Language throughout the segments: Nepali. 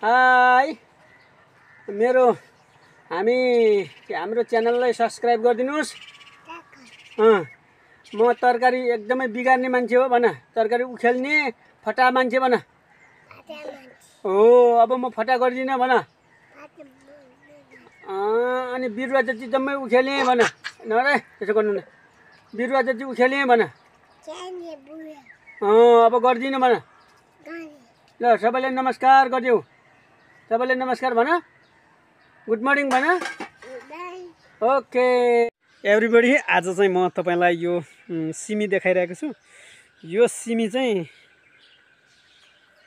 हाई हाम्रो च्यानललाई सब्स्क्राइब गरिदिनुस्। म तरकारी एकदमै बिगार्ने मान्छे हो भन, तरकारी उखेल्ने फटा मान्छे भन। हो अब म फटा गर्दिनँ भन। अनि बिरुवा जति जम्मै उखेलेँ भन। नरे त्यसो गर्नु न, बिरुवा जति उखेलेँ भन। अब गर्दिनँ भन। ल सबैलाई नमस्कार गरिदेऊ, सबैलाई नमस्कार भन, गुड मर्निङ भन। ओके एभ्रिबडी, आज चाहिँ म तपाईँलाई यो सिमी देखाइरहेको छु। यो सिमी चाहिँ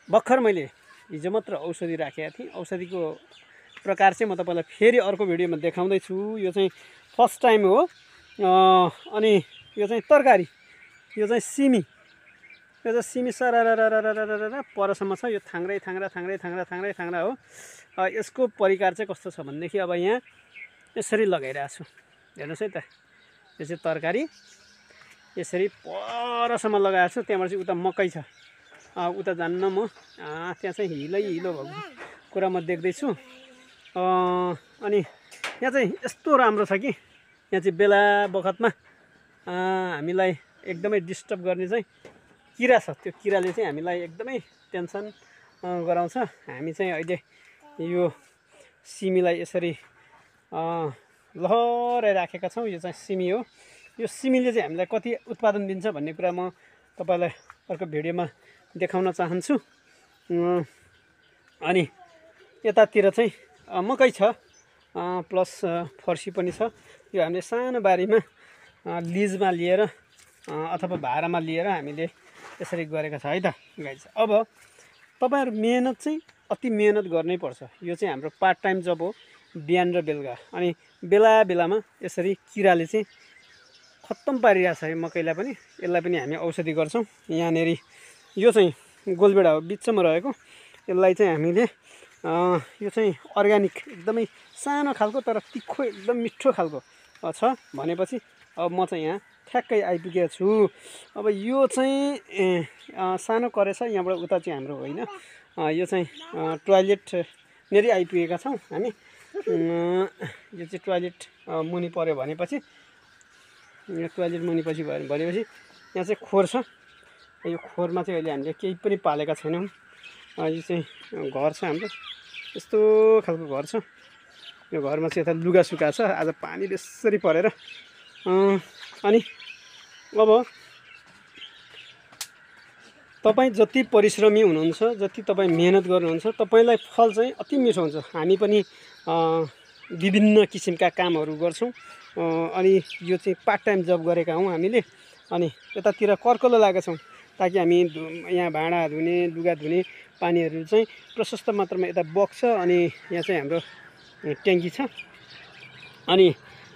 भर्खर मैले हिजो मात्र औषधि राखेको थिएँ। औषधिको प्रकार चाहिँ म तपाईँलाई फेरि अर्को भिडियोमा देखाउँदैछु। यो चाहिँ फर्स्ट टाइम हो। अनि यो चाहिँ तरकारी, यो चाहिँ सिमी, यो चाहिँ सिमी सररररररररर परसम्म छ। यो थाङ्रै थाङ्रा हो। यसको परिकार चाहिँ कस्तो छ भनेदेखि अब यहाँ यसरी लगाइरहेको छु, हेर्नुहोस् है त। यो चाहिँ तरकारी यसरी परसम्म लगाएको छु। त्यहाँबाट चाहिँ उता मकै छ, उता जान्न म। त्यहाँ चाहिँ हिलो भएको कुरा म देख्दैछु। अनि यहाँ चाहिँ यस्तो राम्रो छ कि यहाँ चाहिँ बेला बखतमा हामीलाई एकदमै डिस्टर्ब गर्ने चाहिँ किरा छ। त्यो किराले चाहिँ हामीलाई एकदमै टेन्सन गराउँछ। हामी चाहिँ अहिले यो सिमीलाई यसरी लहरै राखेका छौँ। यो चाहिँ सिमी हो। यो सिमीले चाहिँ हामीलाई कति उत्पादन दिन्छ भन्ने कुरा म तपाईँलाई अर्को भिडियोमा देखाउन चाहन्छु। अनि यतातिर चाहिँ मकै छ, प्लस फर्सी पनि छ। यो हामीले सानो बारीमा लिजमा लिएर अथवा भाडामा लिएर हामीले यसरी गरेको छ है त गाइज। अब तपाईँहरू मेहनत चाहिँ अति मेहनत गर्नै पर्छ। यो चाहिँ हाम्रो पार्ट टाइम जब हो, बिहान र बेलुका। अनि बेला बेलामा यसरी किराले चाहिँ खत्तम पारिरहेको छ है मकैलाई पनि। यसलाई पनि हामी औषधि गर्छौँ। यहाँनिर यो चाहिँ गोलबेडा हो, बिचमा रहेको। यसलाई चाहिँ हामीले यो चाहिँ अर्ग्यानिक एकदमै सानो खालको तर तिखो एकदम मिठो खालको छ भनेपछि अब म चाहिँ यहाँ ठ्याक्कै आइपुगेको छु। अब यो चाहिँ सानो करेछ, यहाँबाट उता चाहिँ हाम्रो होइन। यो चाहिँ टोयलेटनेरि आइपुगेका छौँ हामी। यो चाहिँ टोयलेट मुनि पऱ्यो भनेपछि, यो टोयलेट मुनि पछि भनेपछि यहाँ चाहिँ खोर छ। यो खोरमा चाहिँ अहिले हामीले केही पनि पालेका छैनौँ। यो चाहिँ घर छ हाम्रो, यस्तो खालको घर छ। यो घरमा चाहिँ यता लुगा सुका छ, आज पानी यसरी परेर। अनि अब तपाईँ जति परिश्रमी हुनुहुन्छ, जति तपाईँ मेहनत गर्नुहुन्छ, तपाईँलाई फल चाहिँ अति मिठो हुन्छ। हामी पनि विभिन्न किसिमका कामहरू गर्छौँ। अनि यो चाहिँ पार्ट टाइम जब गरेका हौँ हामीले। अनि यतातिर कर्कलो लागेका छौँ ताकि हामी यहाँ भाँडा धुने, लुगा धुने पानीहरू चाहिँ प्रशस्त मात्रामा यता बग्छ। अनि यहाँ चाहिँ हाम्रो ट्याङ्की छ। अनि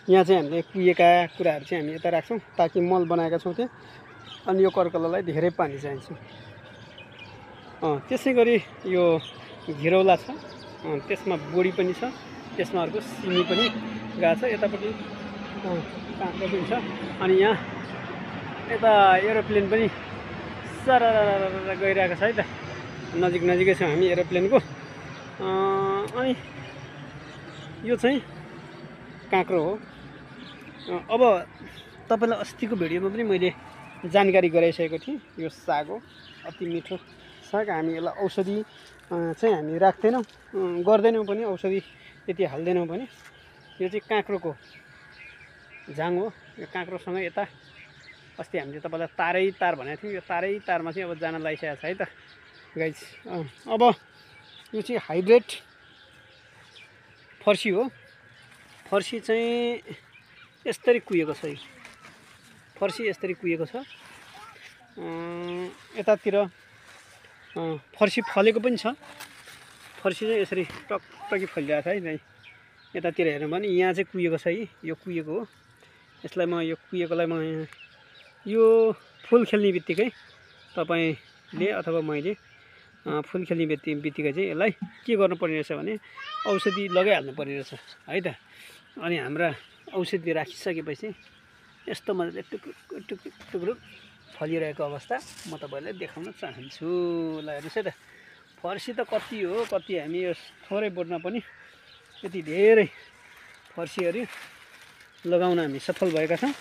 यहाँ चाहिँ हामीले कुहिएका कुराहरू चाहिँ हामी यता राख्छौँ ताकि मल बनाएका छौँ त्यहाँ। अनि यो कर्कलोलाई धेरै पानी चाहिन्छ। त्यसै गरी यो घिरौला छ, त्यसमा बोडी पनि छ, त्यसमा अर्को सिमी पनि गएको छ। यतापट्टि काँक्रो पनि छ। अनि यहाँ यता एरोप्लेन पनि सरररररर गइरहेको छ है त। नजिकै छौँ हामी एरोप्लेनको। अनि यो चाहिँ काँक्रो हो। अब तपाईँलाई अस्तिको भिडियोमा पनि मैले जानकारी गराइसकेको थिएँ। यो साग हो, अति मिठो साग। हामी यसलाई औषधि चाहिँ हामी राख्दैनौँ, गर्दैनौँ पनि, औषधि त्यति हाल्दैनौँ पनि। यो चाहिँ काँक्रोको झाङ हो। यो काँक्रोसँग यता अस्ति हामीले तपाईँलाई तार भनेको थियौँ। यो तारमा चाहिँ अब जान लागिसकेको छ है त गाइज। अब यो चाहिँ हाइब्रिड फर्सी हो। फर्सी चाहिँ यसरी कुहिएको छ। यो फर्सी यसरी कुहिएको छ। यतातिर फर्सी फलेको पनि छ। फर्सी चाहिँ यसरी टकटकी फलिरहेको छ है। यतातिर हेर्नु भने यहाँ चाहिँ कुहिएको छ है। यो कुहिएको हो। यसलाई यो कुहिएकोलाई यो फुल खेल्ने बित्तिकै तपाईँले अथवा मैले फुल खेल्ने बित्तिकै चाहिँ यसलाई के गर्नुपर्ने रहेछ भने औषधि लगाइहाल्नु पर्ने रहेछ है त। अनि हाम्रा औषधि राखिसकेपछि यस्तो मजाले टुक्रुक फलिरहेको अवस्था म तपाईँलाई देखाउन चाहन्छु। ल हेर्नुहोस् है त, फर्सी त कति हो कति हामी यो थोरै बोटमा पनि यति धेरै फर्सीहरू लगाउन हामी सफल भएका छौँ।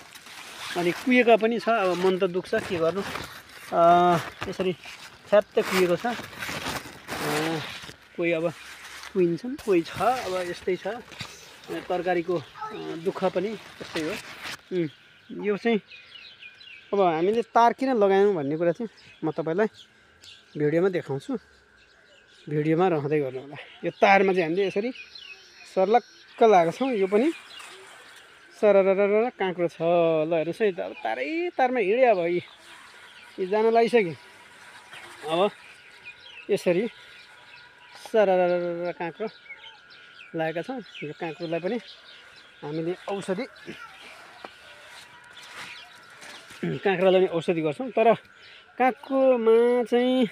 अनि कुहेका पनि छ। अब मन त दुख्छ के गर्नु, यसरी फ्यात्तै कुहेको छ। कोही अब कुहिन्छन् कोही छ, अब यस्तै छ तरकारीको दुःख पनि यस्तै हो। यो चाहिँ अब हामीले तार किन लगायौँ भन्ने कुरा चाहिँ म तपाईँलाई भिडियोमा देखाउँछु, भिडियोमा रहँदै गर्नु होला। यो तारमा चाहिँ हामीले यसरी सर्लक्क लगाएको छौँ। यो पनि सरररर काँक्रो छ। ल हेर्नुहोस् है, अब तारमा हिँड्यो। अब यी जान लागिसक्यो। अब यसरी सरररर काँक्रो लागेका छौँ। यो काँक्रोलाई पनि हामीले काँक्रालाई पनि औषधि गर्छौँ। तर काँक्रोमा चाहिँ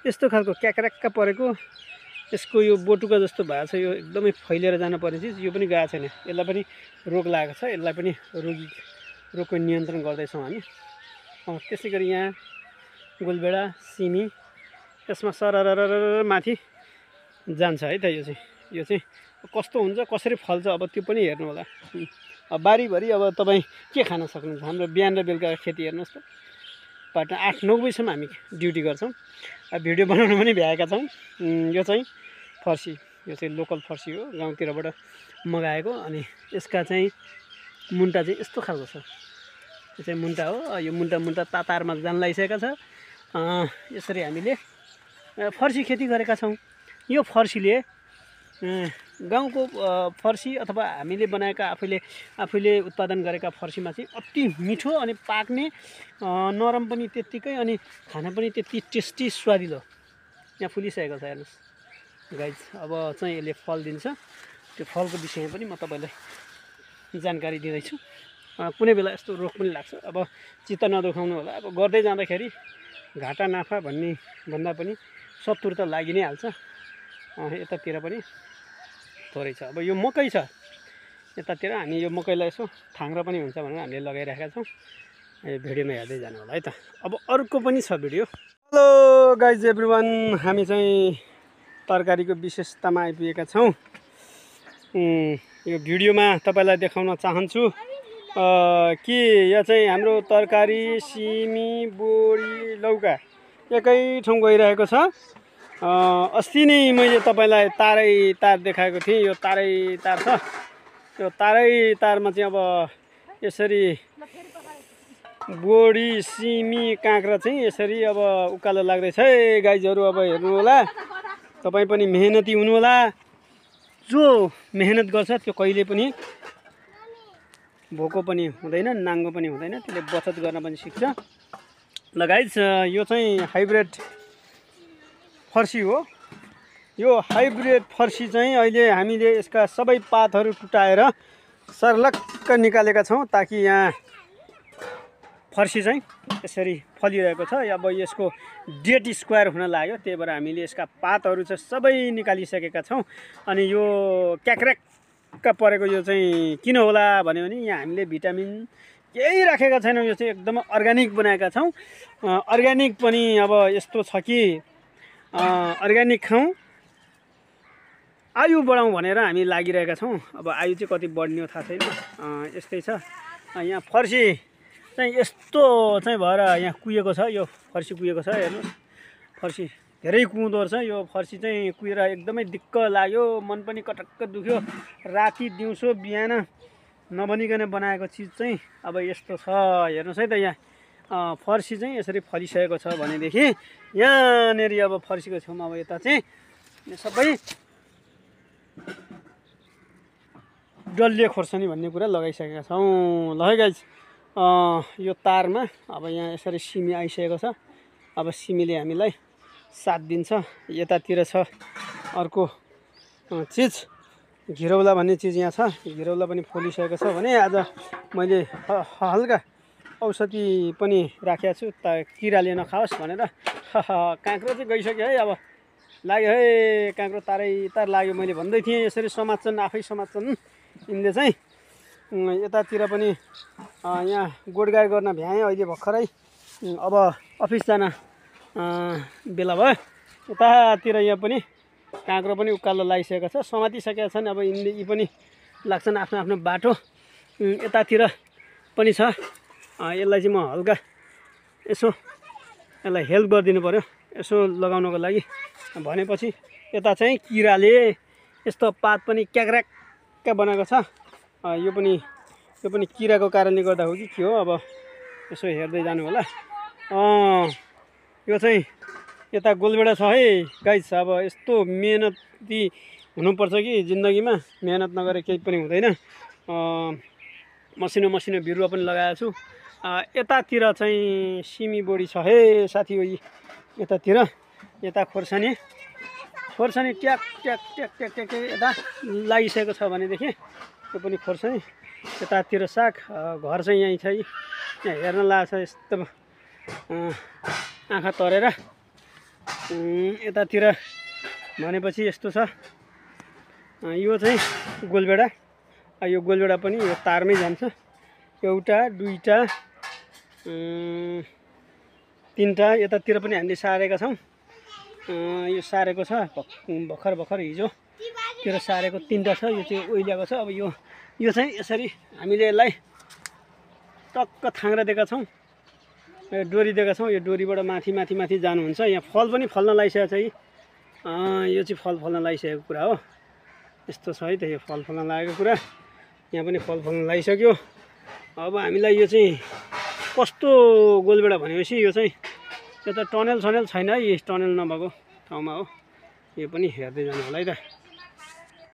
यस्तो खालको क्याक्राक्का परेको, यसको यो बोटुका जस्तो भएको छ, यो एकदमै फैलिएर जानुपर्ने चिज, यो पनि गएको छैन। यसलाई पनि रोग लागेको छ। यसलाई पनि रोगको नियन्त्रण गर्दैछौँ हामी। त्यसै गरी यहाँ गोलभेडा सिमी यसमा सरररर माथि जान्छ है त। यो चाहिँ कस्तो हुन्छ कसरी फल्छ अब त्यो पनि हेर्नु होला। अब बारीभरि अब तपाईँ के खान सक्नुहुन्छ। हाम्रो बिहान र बेलुका खेती हेर्नुहोस् त, बाटो 8-9 बजीसम्म हामी ड्युटी गर्छौँ। भिडियो बनाउन पनि भ्याएका छौँ। यो चाहिँ फर्सी, यो चाहिँ लोकल फर्सी हो, गाउँतिरबाट मगाएको। अनि यसका चाहिँ मुन्टा चाहिँ यस्तो खालको छ। यो चाहिँ मुन्टा हो। यो मुन्टा तातारमा जान लागिसकेका छ। यसरी हामीले फर्सी खेती गरेका छौँ। यो फर्सीले गाउँको फर्सी अथवा हामीले बनाएका आफूले उत्पादन गरेका फर्सीमा चाहिँ अति मिठो अनि पाक्ने, नरम पनि त्यत्तिकै, अनि खाना पनि त्यति टेस्टी स्वादिलो यहाँ फुलिसकेको छ। हेर्नुहोस् गाइज, अब चाहिँ यसले फल दिन्छ। त्यो फलको विषयमा पनि म तपाईँलाई जानकारी दिँदैछु। कुनै बेला यस्तो रोग पनि लाग्छ। अब चित्त नदुखाउनु होला। अब गर्दै जाँदाखेरि घाटा नाफा भन्दा पनि 70 त लागि नै हाल्छ। यतातिर पनि थोरै छ। अब यो मकै छ यतातिर, हामी यो मकैलाई यसो थाङ्ग्रा पनि हुन्छ भनेर हामीले लगाइराखेका छौँ। यो भिडियोमा हेर्दै जानु होला है त। अब अर्को पनि छ भिडियो। हेलो गाइज एभ्रिवान, हामी चाहिँ तरकारीको विशेषतामा आइपुगेका छौँ। यो भिडियोमा तपाईँलाई देखाउन चाहन्छु कि यो चाहिँ हाम्रो तरकारी सिमी बोडी लौका एकै ठाउँ गइरहेको छ। अस्ति नै मैले तपाईँलाई तार देखाएको थिएँ। यो तार छ। यो तारमा चाहिँ अब यसरी बोडी सिमी काँक्रा चाहिँ यसरी अब उकालो लाग्दैछ है गाइजहरू। अब हेर्नु होला, तपाईँ पनि मेहनती हुनु होला। जो मेहनत गर्छ त्यो कहिले पनि भोको पनि हुँदैन, नाङ्गो पनि हुँदैन। त्यसले बचत गर्न पनि सिक्छ। ल गाइज, यो चाहिँ हाइब्रिड फर्सी हो। यो हाइब्रिड फर्सी चाहिँ अहिले हामीले यसका सबै पातहरू टुटाएर सर्लक्क निकालेका छौँ, ताकि यहाँ फर्सी चाहिँ यसरी फलिरहेको छ। अब यसको डेट स्क्वायर हुन लाग्यो, त्यही भएर हामीले यसका पातहरू चाहिँ सबै निकालिसकेका छौँ। अनि यो क्याक्र्याक्क परेको यो चाहिँ किन होला भन्यो भने यहाँ हामीले भिटामिन केही राखेका छैनौँ। यो चाहिँ एकदमै अर्ग्यानिक बनाएका छौँ। अर्ग्यानिक पनि अब यस्तो छ कि अर्ग्यानिक खाउँ, आयु बढाउँ भनेर हामी लागिरहेका छौँ। अब आयु चाहिँ कति बढ्ने हो थाहा छैन, यस्तै छ। यहाँ फर्सी चाहिँ यस्तो चाहिँ भएर यहाँ कुहिएको छ। यो फर्सी कुहिएको छ, हेर्नुहोस्। फर्सी धेरै कुहुँदो रहेछ। यो फर्सी चाहिँ कुहेर एकदमै दिक्क लाग्यो, मन पनि कटक्क दुख्यो। राति दिउँसो बिहान नबनिकन बनाएको चिज चाहिँ अब यस्तो छ। हेर्नुहोस् है त, यहाँ फर्सी चाहिँ यसरी फलिसकेको छ भनेदेखि यहाँनिर अब फर्सीको छेउमा अब यता चाहिँ सबै डल्ले खोर्सानी भन्ने कुरा लगाइसकेका छौँ। ल है गाइज, यो तारमा अब यहाँ यसरी सिमी आइसकेको छ। अब सिमीले हामीलाई साथ दिन्छ। यतातिर छ अर्को चिज, घिरौला भन्ने चिज यहाँ छ। घिरौला पनि फलिसकेको छ भने आज मैले हल्का औषधि पनि राखेको छु, किराले नखाओस् भनेर। काँक्रो चाहिँ गइसक्यो है। अब लाग्यो है काँक्रो, तार लाग्यो। मैले भन्दै थिएँ यसरी समात्छन्, आफै समात्छन् यिनले चाहिँ। यतातिर पनि यहाँ गोडगाड गर्न भ्याएँ अहिले भर्खरै। अब अफिस जान बेला भयो। उतातिर यहाँ पनि काँक्रो पनि उकालो लागिसकेको छ, समातिसकेका छन्। अब यी पनि लाग्छन् आफ्नो आफ्नो बाटो। यतातिर पनि छ, यसलाई चाहिँ म हल्का यसो यसलाई हेल्प गरिदिनु पऱ्यो यसो लगाउनको लागि। भनेपछि यता चाहिँ किराले यस्तो पात पनि क्याक्र्याक्क बनाएको छ। यो पनि किराको कारणले गर्दा हो कि के हो, अब यसो हेर्दै जानु होला। यो चाहिँ यता गोलबेडा छ है गाइस। अब यस्तो मेहनती हुनुपर्छ कि जिन्दगीमा, मेहनत नगरे केही पनि हुँदैन। मसिनो मसिनो बिरुवा पनि लगाएको छु। यतातिर चाहिँ सिमी बोडी छ है साथी हो। यतातिर यता खोर्सानी ट्याक ट्याक ट्याक ट्याक ट्याक यता लागिसकेको छ भनेदेखि यो पनि खोर्सानी। यतातिर साग, घर चाहिँ यहीँ छ। यहाँ हेर्न लाग्छ यस्तो आँखा तरेर। यतातिर भनेपछि यस्तो छ, यो चाहिँ गोलबेडा। यो गोलबेडा पनि यो तारमै जान्छ। एउटा दुईटा तिनटा यतातिर पनि हामीले सारेका छौँ। यो सारेको छ भर्खर हिजोतिर सारेको तिनटा छ। यो चाहिँ ओइल्याएको छ। अब यो चाहिँ यसरी हामीले यसलाई टक्क थाङ्रा दिएका छौँ, डोरी दिएका छौँ। यो डोरीबाट माथि माथि माथि जानुहुन्छ। यहाँ फल पनि फल्न लागिसकेको छ। यो चाहिँ फल फल्न लागिसकेको कुरा हो। यस्तो छ है त यो फल फल्न लागेको कुरा। यहाँ पनि फल फल्न लागिसक्यो। अब हामीलाई यो चाहिँ कस्तो गोलबेडा भनेपछि यो चाहिँ यो त टनल छैन है, टनल नभएको ठाउँमा हो। यो पनि हेर्दै जानु होला है त।